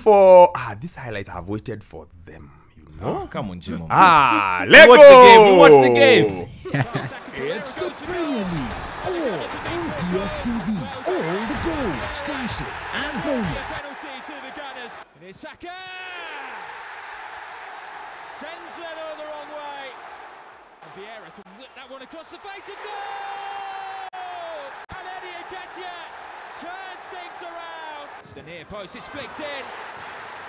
for these highlights. I've waited for them. Oh, come on, Jimo. Lego! Watch the game. It's the Premier League, all on DSTV. All the goals, clashes, and moments. Penalty to the Gunners. And here's Saka. Sends Leno the wrong way. And Vieira can whip that one across the face of goal. And Eddie Nketiah turns things around. It's the near post. It splits in.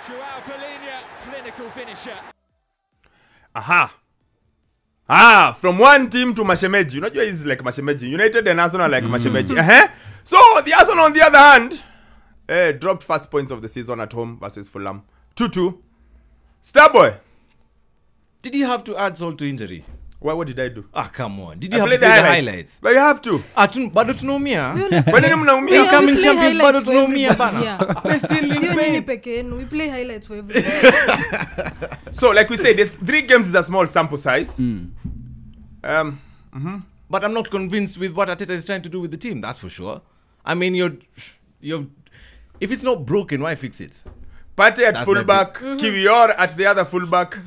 Joao Palhinha, clinical finisher. From one team to Mashemeji. You know, is like Mashemeji. United and Arsenal like Mashemeji. So the Arsenal, on the other hand, dropped first points of the season at home versus Fulham. 2-2. Starboy. Did you have to add salt to injury? What did I do? Come on. Did you have to play the highlights? But you have to. Bado tunaumia. Coming champions bado tunaumia bana. We're still in pain. We play highlights for everyone. So like we say, this 3 games is a small sample size. But I'm not convinced with what Arteta is trying to do with the team. That's for sure. I mean, you're if it's not broken, why fix it? Partey at fullback, Kiwior at the other fullback,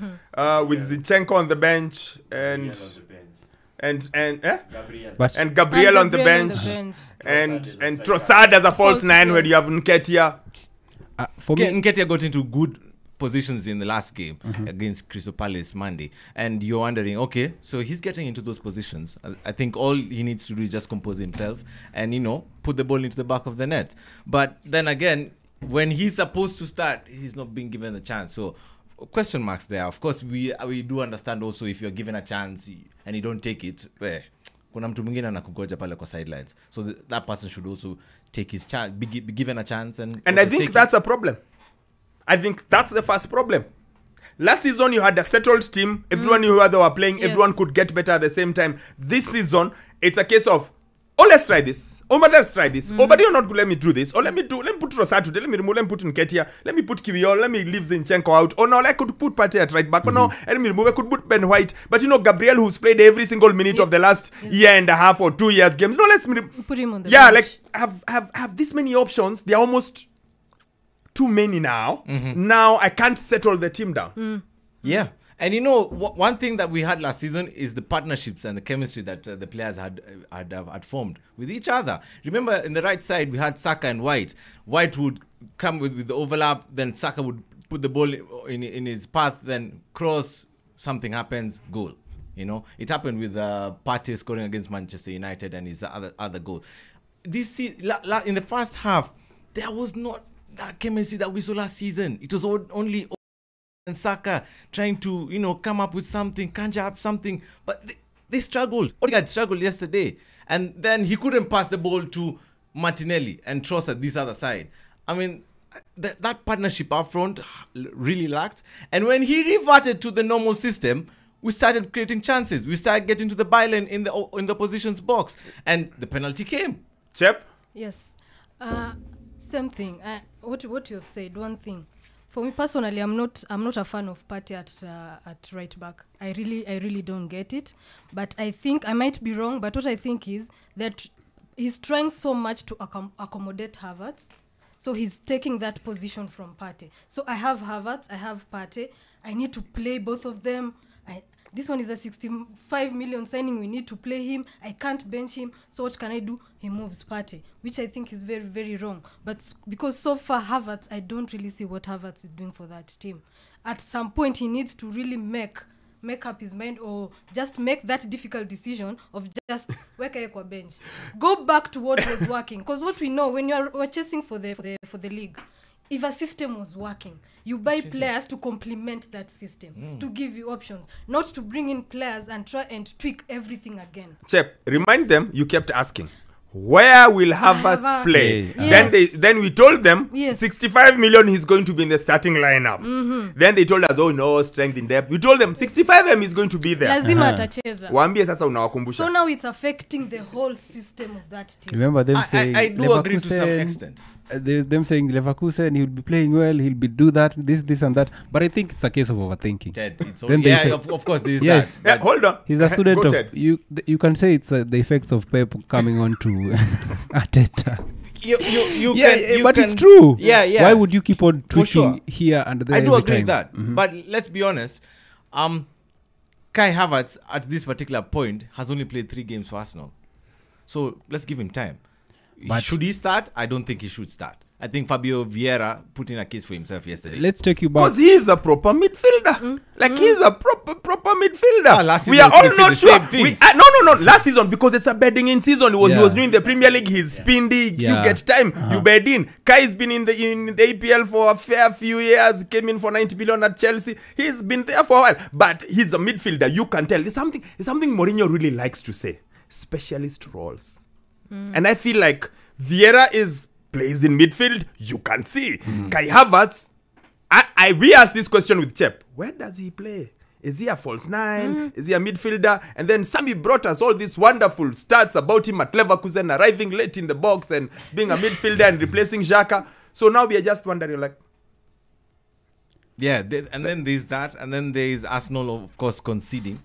with Zinchenko on the bench, and Gabriel on the bench, and Trossard as a false 9 where you have Nketiah. For me, Nketiah got into good positions in the last game against Crystal Palace Monday, and you're wondering, okay, so he's getting into those positions. I think all he needs to do is just compose himself and put the ball into the back of the net. But then again, when he's supposed to start, he's not being given a chance. So question marks there. Of course, we do understand also if you're given a chance and you don't take it, kuna mtu mwingine anakugoja pale kwa sidelines. So that person should also take his chance, be given a chance. And I think that's a problem. I think that's the first problem. Last season, you had a settled team. Everyone knew where they were playing. Yes. Everyone could get better at the same time. This season, it's a case of, let's try this. But let's try this. But you're not going to let me do this. Let me put Trossard today. Let me remove, let me put Nketiah. Let me put Kiwior. Let me leave Zinchenko out. Now I could put Partey at right back. Now let me remove, I could put Ben White. But Gabriel, who's played every single minute of the last year and a half or 2 years games. No, let's put him on the bench. Like have this many options. They're almost too many now. Now I can't settle the team down. Yeah. And one thing that we had last season is the partnerships and the chemistry that the players had formed with each other. Remember, in the right side, we had Saka and White. White would come with the overlap, then Saka would put the ball in his path, then cross, something happens, goal. It happened with Partey scoring against Manchester United and his other goal. In the first half, there was not that chemistry that we saw last season. It was only and Saka trying to, come up with something, conjure up something. But they struggled. Odegaard struggled yesterday. And then he couldn't pass the ball to Martinelli and Trossard this other side. I mean, that partnership up front really lacked. And when he reverted to the normal system, we started creating chances. We started getting to the byline in the opposition's box. And the penalty came. Chep? Yes. Same thing. What you have said, one thing. For me personally, I'm not a fan of Partey at right back. I really don't get it. But I think I might be wrong. But what I think is that he's trying so much to accommodate Havertz. So he's taking that position from Partey. So I have Havertz, I have Partey. I need to play both of them. This one is a 65 million signing. We need to play him. I can't bench him. So what can I do? He moves Partey, which I think is very, very wrong. But because so far Havertz, I don't really see what Havertz is doing for that team. At some point, he needs to really make up his mind or just make that difficult decision of just weka kwa bench. Go back to what was working. Because what we know, when we're chasing for the league, if a system was working, you buy players to complement that system, to give you options, not to bring in players and try and tweak everything again. Chep, remind them, you kept asking, where will Havertz play? Yes. Then we told them, yes. 65 million he's going to be in the starting lineup. Then they told us, no, strength in depth. We told them, 65 M is going to be there. Lazima atacheza. Waambie sasa unawakumbusha. So now it's affecting the whole system of that team. Remember them saying, I do agree to some extent. Them saying Leverkusen, he'll be playing well, he'll be do that, this and that. But I think it's a case of overthinking. Ted, of course, there's yes. that. Hold on. He's a student Go of Ted. you can say it's the effects of Pep coming on to Arteta. But it's true. Yeah, yeah. Why would you keep on tweaking sure. here and there? I do every agree time? with that. But let's be honest. Kai Havertz at this particular point has only played 3 games for Arsenal. So let's give him time. But should he start? I don't think he should start. I think Fabio Vieira put in a case for himself yesterday. Let's take you back. Because he's a proper midfielder. Like he's a proper midfielder. Last We season are all we said not the sure. same thing. No. Last season, because it's a bedding in season. He was doing the Premier League. He's spindy. Yeah. You get time. You bed in. Kai's been in the APL for a fair few years. Came in for 90 million at Chelsea. He's been there for a while. But he's a midfielder. You can tell. It's something Mourinho really likes to say. Specialist roles. And I feel like Vieira plays in midfield. You can see. Kai Havertz, we asked this question with Chep. Where does he play? Is he a false 9? Is he a midfielder? And then Sammy brought us all these wonderful stats about him at Leverkusen, arriving late in the box and being a midfielder and replacing Xhaka. So now we are just wondering, like... Yeah, and then there's that. And then there's Arsenal, of course, conceding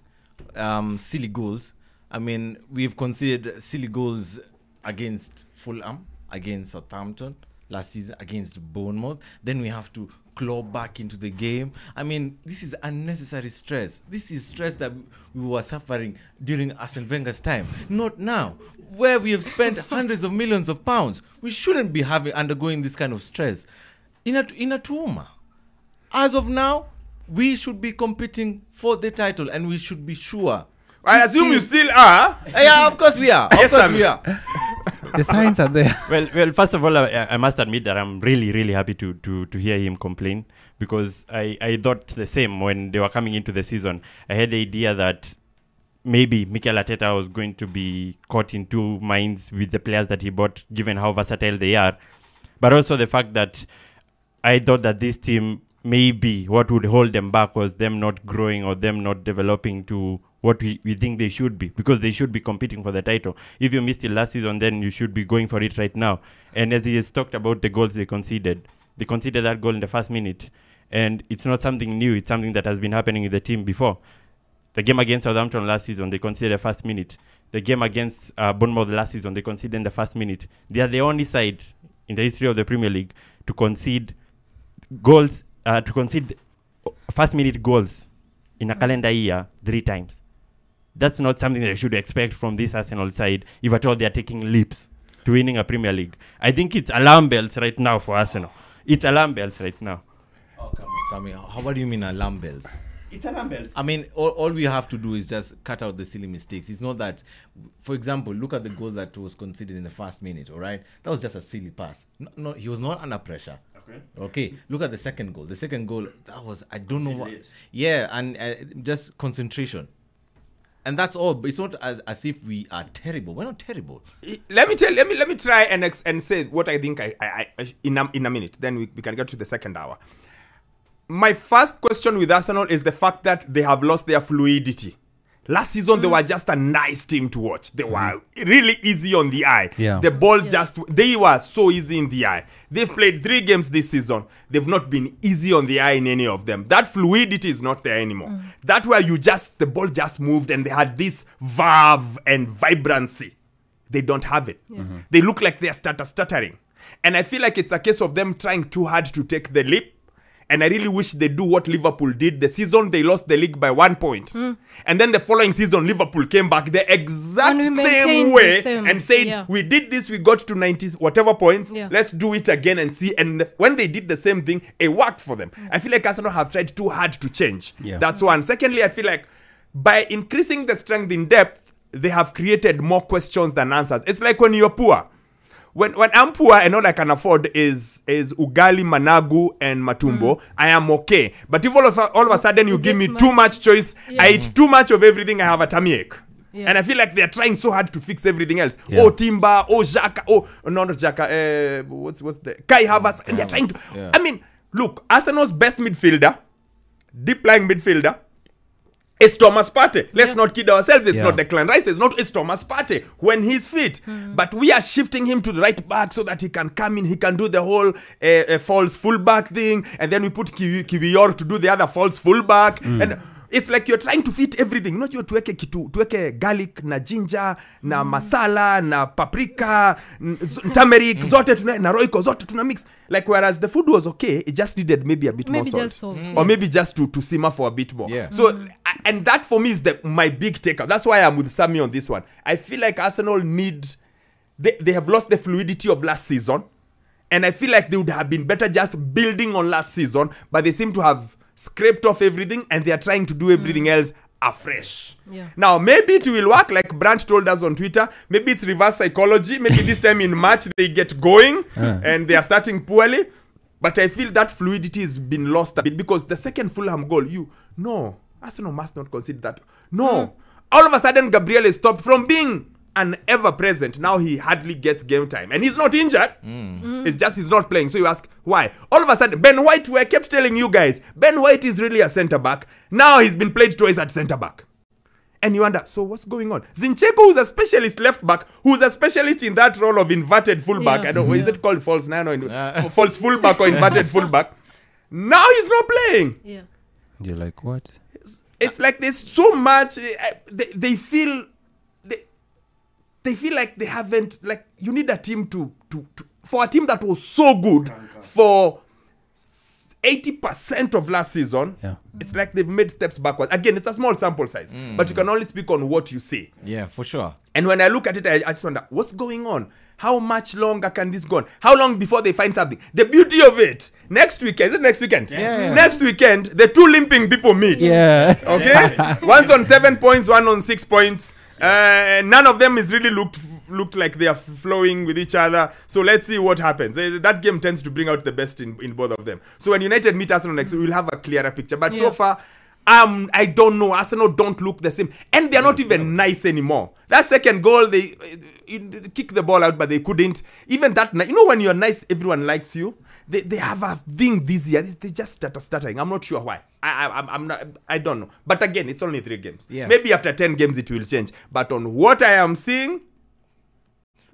silly goals. I mean, we've conceded silly goals against Fulham, against Southampton, last season against Bournemouth. Then we have to claw back into the game. I mean, this is unnecessary stress. This is stress that we were suffering during Arsene Wenger's time. Not now, where we have spent hundreds of millions of pounds. We shouldn't be undergoing this kind of stress. In a Tuuma. As of now, we should be competing for the title, and we should be sure. I assume you still are. Yeah, of course we are. Yes, of course we are. The signs are there. Well, first of all, I must admit that I'm really, really happy to hear him complain, because I thought the same when they were coming into the season. I had the idea that maybe Mikel Arteta was going to be caught in 2 minds with the players that he bought, given how versatile they are. But also the fact that I thought that this team, maybe what would hold them back was them not growing or them not developing to what we think they should be, because they should be competing for the title. If you missed it last season, then you should be going for it right now. And as he has talked about the goals they conceded that goal in the first minute. And it's not something new. It's something that has been happening with the team before. The game against Southampton last season, they conceded the first minute. The game against Bournemouth last season, they conceded in the first minute. They are the only side in the history of the Premier League to concede goals, to concede first-minute goals in a calendar year 3 times. That's not something that I should expect from this Arsenal side, if at all they are taking leaps to winning a Premier League. I think it's alarm bells right now for Arsenal. It's alarm bells right now. Oh, come on, Sammy. What do you mean alarm bells? It's alarm bells. I mean, all we have to do is just cut out the silly mistakes. It's not that, for example, look at the goal that was conceded in the first minute, all right? That was just a silly pass. No, he was not under pressure. Okay, look at the second goal. The second goal, that was, I don't know what. Yeah, and just concentration. And that's all. It's not as if we are terrible. We're not terrible. Let me try and say what I think I in a minute. Then we can get to the second hour. My first question with Arsenal is the fact that they have lost their fluidity. Last season, they were just a nice team to watch. They were really easy on the eye. Yeah. The ball they were so easy in the eye. They've played 3 games this season. They've not been easy on the eye in any of them. That fluidity is not there anymore. That where the ball just moved and they had this verve and vibrancy. They don't have it. They look like they're stuttering. And I feel like it's a case of them trying too hard to take the leap. And I really wish they do what Liverpool did. The season they lost the league by 1 point. And then the following season, Liverpool came back the exact same way and said, we did this, we got to 90 whatever points. Let's do it again and see. And when they did the same thing, it worked for them. I feel like Arsenal have tried too hard to change. That's one. Secondly, I feel like by increasing the strength in depth, they have created more questions than answers. It's like when you're poor. When I'm poor and all I can afford is ugali, managu, and matumbo, I am okay. But if all of a sudden you give me too much choice, I eat too much of everything, I have a tummy ache. And I feel like they're trying so hard to fix everything else. Oh, Timber, oh, Xhaka, oh, not Xhaka, what's the... Kai Havertz, and they're trying to... I mean, look, Arsenal's best midfielder, deep-lying midfielder, it's Thomas Partey. Let's not kid ourselves. It's not Declan Rice. It's Thomas Partey when he's fit. But we are shifting him to the right back so that he can come in. He can do the whole false fullback thing. And then we put Kiwior to do the other false fullback. And it's like you're trying to fit everything. Unajua tuweke garlic na ginger na masala na paprika, turmeric zote na roiko zote tuna mix. Like whereas the food was okay, it just needed maybe a bit more salt. Or maybe just to simmer for a bit more. Yeah. So and that for me is my big takeout. That's why I'm with Sammy on this one. I feel like Arsenal they have lost the fluidity of last season, and I feel like they would have been better just building on last season, but they seem to have scraped off everything and they are trying to do everything else afresh. Yeah. Now maybe it will work, like Brandt told us on Twitter. Maybe it's reverse psychology. Maybe this time in March they get going and they are starting poorly. But I feel that fluidity has been lost a bit, because the second Fulham goal, Arsenal must not concede that. No. All of a sudden Gabriel is stopped from being an ever-present. Now he hardly gets game time. And he's not injured. It's just he's not playing. So you ask, why? All of a sudden, Ben White, I kept telling you guys, Ben White is really a centre-back. Now he's been played twice at centre-back. And you wonder, so what's going on? Zinchenko, who's a specialist left-back, who's a specialist in that role of inverted full-back. I don't know, is it called false nine or false full-back or inverted full-back? Now he's not playing. Yeah. You're like, what? It's like there's so much, they feel like they haven't, like, you need a team to for a team that was so good for 80% of last season. It's like they've made steps backwards. Again, it's a small sample size, but you can only speak on what you see. Yeah, for sure. And when I look at it, I just wonder, what's going on? How much longer can this go on? How long before they find something? The beauty of it, next weekend, is it next weekend? Yeah. Next weekend, the two limping people meet. Yeah. Okay? One's on 7 points, one on 6 points. None of them is really looked like they are flowing with each other. So let's see what happens. That game tends to bring out the best in both of them. So when United meet Arsenal next week, we'll have a clearer picture. But so far, I don't know. Arsenal don't look the same. And they're not even nice anymore. That second goal, they kicked the ball out, but they couldn't. Even that, when you're nice, everyone likes you. They have a thing this year. They just start stuttering. I'm not sure why. I don't know. But again, it's only 3 games. Yeah. Maybe after 10 games it will change. But on what I am seeing,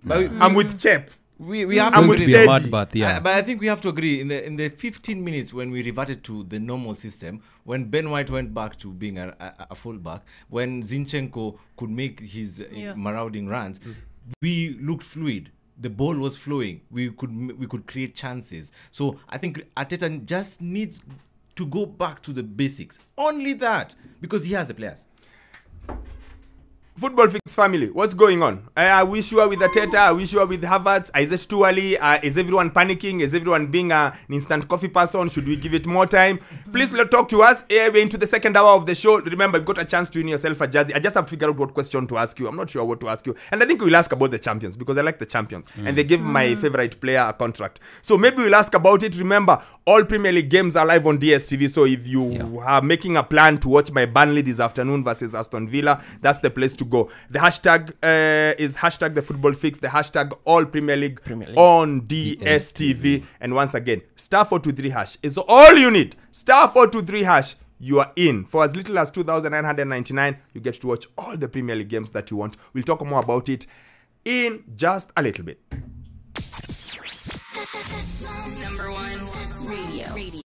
I'm with Chep. We have I'm to with agree. Teddy. But But I think we have to agree, in the 15 minutes when we reverted to the normal system, when Ben White went back to being a fullback, when Zinchenko could make his marauding runs, we looked fluid. The ball was flowing. We could create chances. So I think Arteta just needs to go back to the basics. Only that, because he has the players. Football Fix family, what's going on? I wish you are with Arteta. I wish you are with Havertz. Is it too early? Is everyone panicking? Is everyone being an instant coffee person? Should we give it more time? Please talk to us. We're into the second hour of the show. Remember, you've got a chance to win yourself a jersey. I just have to figure out what question to ask you. I'm not sure what to ask you. And I think we'll ask about the champions, because I like the champions. And they give my favorite player a contract. So maybe we'll ask about it. Remember, all Premier League games are live on DSTV. So if you are making a plan to watch my Burnley this afternoon versus Aston Villa, that's the place to go. The hashtag is hashtag the football fix, the hashtag all Premier League on DSTV. And once again, star 423 hash is all you need. Star 423 hash, you are in. For as little as 2,999, you get to watch all the Premier League games that you want. We'll talk more about it in just a little bit. Number 1 radio.